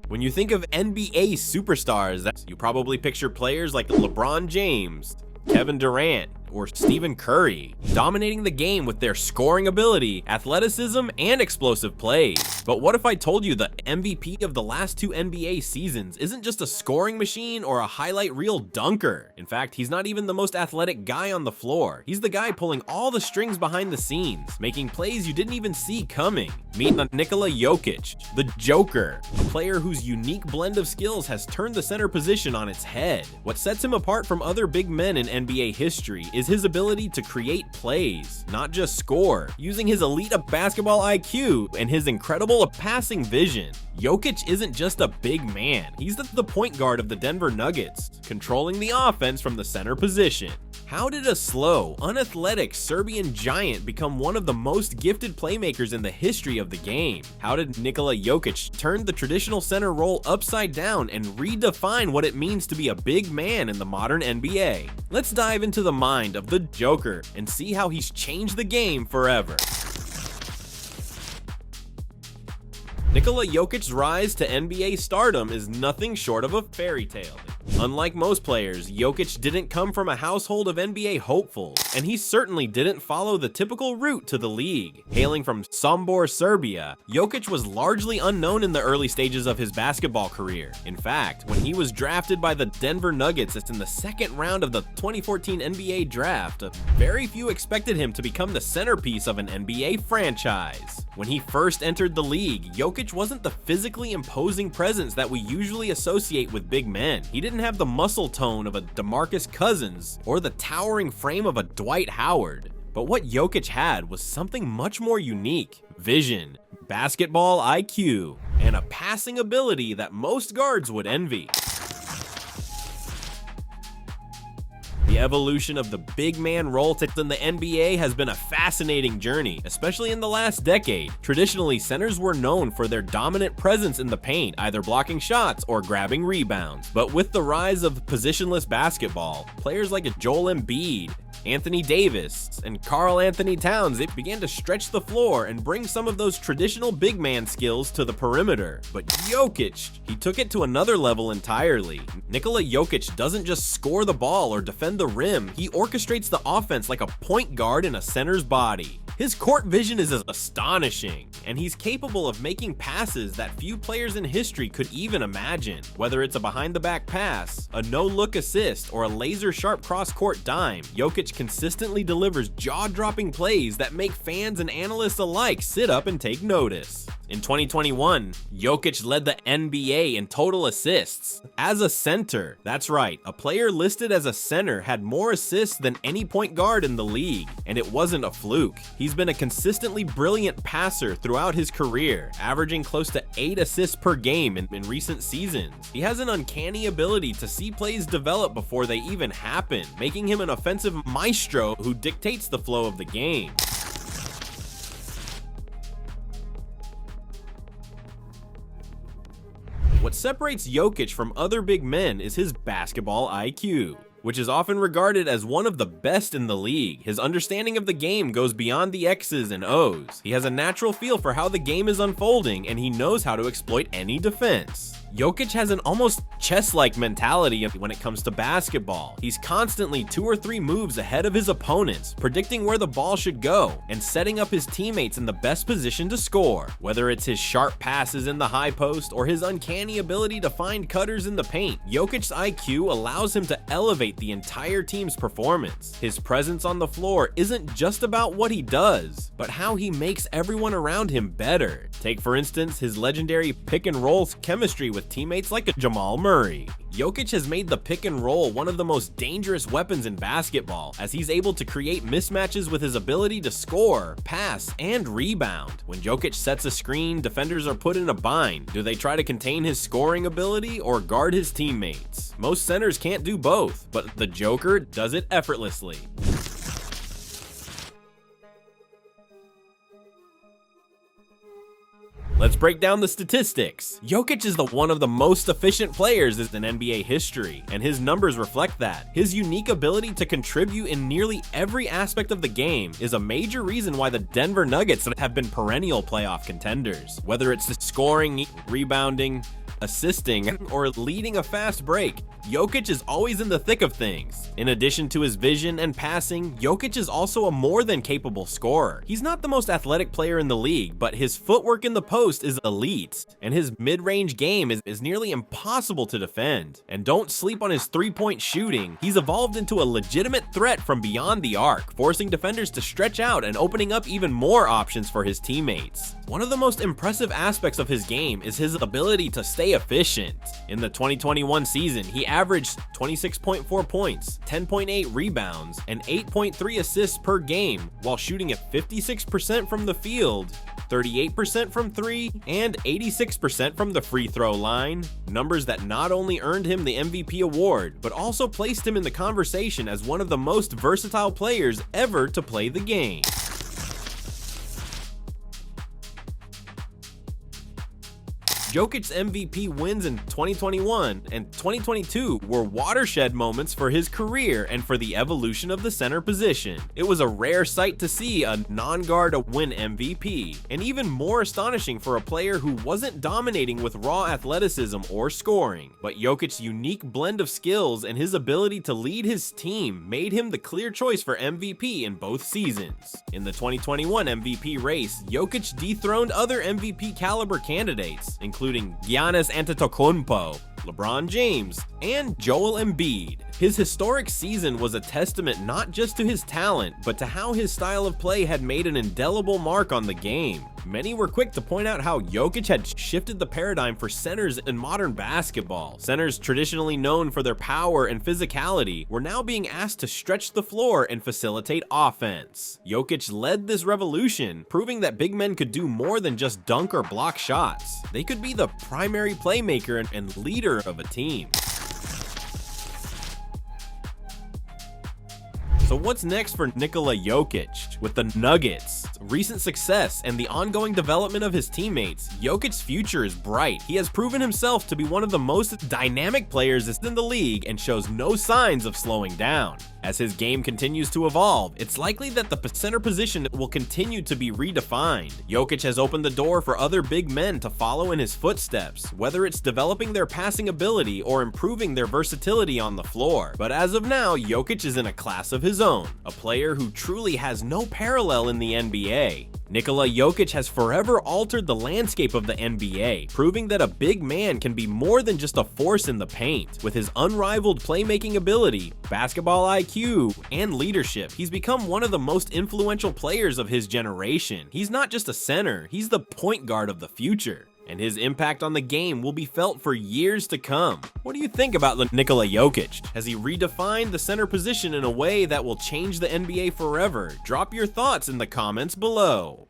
When you think of NBA superstars, you probably picture players like LeBron James, Kevin Durant, or Stephen Curry, dominating the game with their scoring ability, athleticism, and explosive plays. But what if I told you the MVP of the last 2 NBA seasons isn't just a scoring machine or a highlight reel dunker? In fact, he's not even the most athletic guy on the floor. He's the guy pulling all the strings behind the scenes, making plays you didn't even see coming. Meet Nikola Jokić, the Joker, a player whose unique blend of skills has turned the center position on its head. What sets him apart from other big men in NBA history is his ability to create plays, not just score, using his elite basketball IQ and his incredible passing vision. Jokić isn't just a big man, he's the point guard of the Denver Nuggets, controlling the offense from the center position. How did a slow, unathletic Serbian giant become one of the most gifted playmakers in the history of the game? How did Nikola Jokić turn the traditional center role upside down and redefine what it means to be a big man in the modern NBA? Let's dive into the mind of the Joker and see how he's changed the game forever. Nikola Jokic's rise to NBA stardom is nothing short of a fairy tale. Unlike most players, Jokić didn't come from a household of NBA hopefuls, and he certainly didn't follow the typical route to the league. Hailing from Sombor, Serbia, Jokić was largely unknown in the early stages of his basketball career. In fact, when he was drafted by the Denver Nuggets in the second round of the 2014 NBA draft, very few expected him to become the centerpiece of an NBA franchise. When he first entered the league, Jokić wasn't the physically imposing presence that we usually associate with big men. He didn't have the muscle tone of a DeMarcus Cousins or the towering frame of a Dwight Howard. But what Jokić had was something much more unique: vision, basketball IQ, and a passing ability that most guards would envy. The evolution of the big man role in the NBA has been a fascinating journey, especially in the last decade. Traditionally, centers were known for their dominant presence in the paint, either blocking shots or grabbing rebounds. But with the rise of positionless basketball, players like Joel Embiid, Anthony Davis, and Karl Anthony Towns, it began to stretch the floor and bring some of those traditional big man skills to the perimeter. But Jokić, he took it to another level entirely. Nikola Jokić doesn't just score the ball or defend the rim, he orchestrates the offense like a point guard in a center's body. His court vision is astonishing, and he's capable of making passes that few players in history could even imagine. Whether it's a behind-the-back pass, a no-look assist, or a laser-sharp cross-court dime, Jokić consistently delivers jaw-dropping plays that make fans and analysts alike sit up and take notice. In 2021, Jokić led the NBA in total assists. As a center, that's right, a player listed as a center had more assists than any point guard in the league, and it wasn't a fluke. He's been a consistently brilliant passer throughout his career, averaging close to 8 assists per game in recent seasons. He has an uncanny ability to see plays develop before they even happen, making him an offensive maestro who dictates the flow of the game. What separates Jokić from other big men is his basketball IQ, which is often regarded as one of the best in the league. His understanding of the game goes beyond the X's and O's. He has a natural feel for how the game is unfolding, and he knows how to exploit any defense. Jokić has an almost chess-like mentality when it comes to basketball. He's constantly 2 or 3 moves ahead of his opponents, predicting where the ball should go, and setting up his teammates in the best position to score. Whether it's his sharp passes in the high post or his uncanny ability to find cutters in the paint, Jokic's IQ allows him to elevate the entire team's performance. His presence on the floor isn't just about what he does, but how he makes everyone around him better. Take, for instance, his legendary pick-and-roll chemistry with teammates like Jamal Murray. Jokić has made the pick and roll one of the most dangerous weapons in basketball, as he's able to create mismatches with his ability to score, pass, and rebound. When Jokić sets a screen, defenders are put in a bind. Do they try to contain his scoring ability or guard his teammates? Most centers can't do both, but the Joker does it effortlessly. Let's break down the statistics. Jokić is one of the most efficient players in NBA history, and his numbers reflect that. His unique ability to contribute in nearly every aspect of the game is a major reason why the Denver Nuggets have been perennial playoff contenders. Whether it's the scoring, rebounding, assisting, or leading a fast break, Jokić is always in the thick of things. In addition to his vision and passing, Jokić is also a more than capable scorer. He's not the most athletic player in the league, but his footwork in the post is elite, and his mid-range game is nearly impossible to defend. And don't sleep on his three-point shooting. He's evolved into a legitimate threat from beyond the arc, forcing defenders to stretch out and opening up even more options for his teammates. One of the most impressive aspects of his game is his ability to stay efficient. In the 2021 season, he averaged 26.4 points, 10.8 rebounds, and 8.3 assists per game, while shooting at 56% from the field, 38% from 3, and 86% from the free throw line, numbers that not only earned him the MVP award, but also placed him in the conversation as one of the most versatile players ever to play the game. Jokic's MVP wins in 2021 and 2022 were watershed moments for his career and for the evolution of the center position. It was a rare sight to see a non-guard win MVP, and even more astonishing for a player who wasn't dominating with raw athleticism or scoring. But Jokic's unique blend of skills and his ability to lead his team made him the clear choice for MVP in both seasons. In the 2021 MVP race, Jokić dethroned other MVP caliber candidates, including Giannis Antetokounmpo, LeBron James, and Joel Embiid. His historic season was a testament not just to his talent, but to how his style of play had made an indelible mark on the game. Many were quick to point out how Jokić had shifted the paradigm for centers in modern basketball. Centers traditionally known for their power and physicality were now being asked to stretch the floor and facilitate offense. Jokić led this revolution, proving that big men could do more than just dunk or block shots. They could be the primary playmaker and leader of a team. So what's next for Nikola Jokić? With the Nuggets, recent success, and the ongoing development of his teammates, Jokic's future is bright. He has proven himself to be one of the most dynamic players in the league and shows no signs of slowing down. As his game continues to evolve, it's likely that the center position will continue to be redefined. Jokić has opened the door for other big men to follow in his footsteps, whether it's developing their passing ability or improving their versatility on the floor. But as of now, Jokić is in a class of his own, a player who truly has no parallel in the NBA. Nikola Jokić has forever altered the landscape of the NBA, proving that a big man can be more than just a force in the paint. With his unrivaled playmaking ability, basketball IQ, and leadership, he's become one of the most influential players of his generation. He's not just a center, he's the point guard of the future, and his impact on the game will be felt for years to come. What do you think about Nikola Jokić? Has he redefined the center position in a way that will change the NBA forever? Drop your thoughts in the comments below.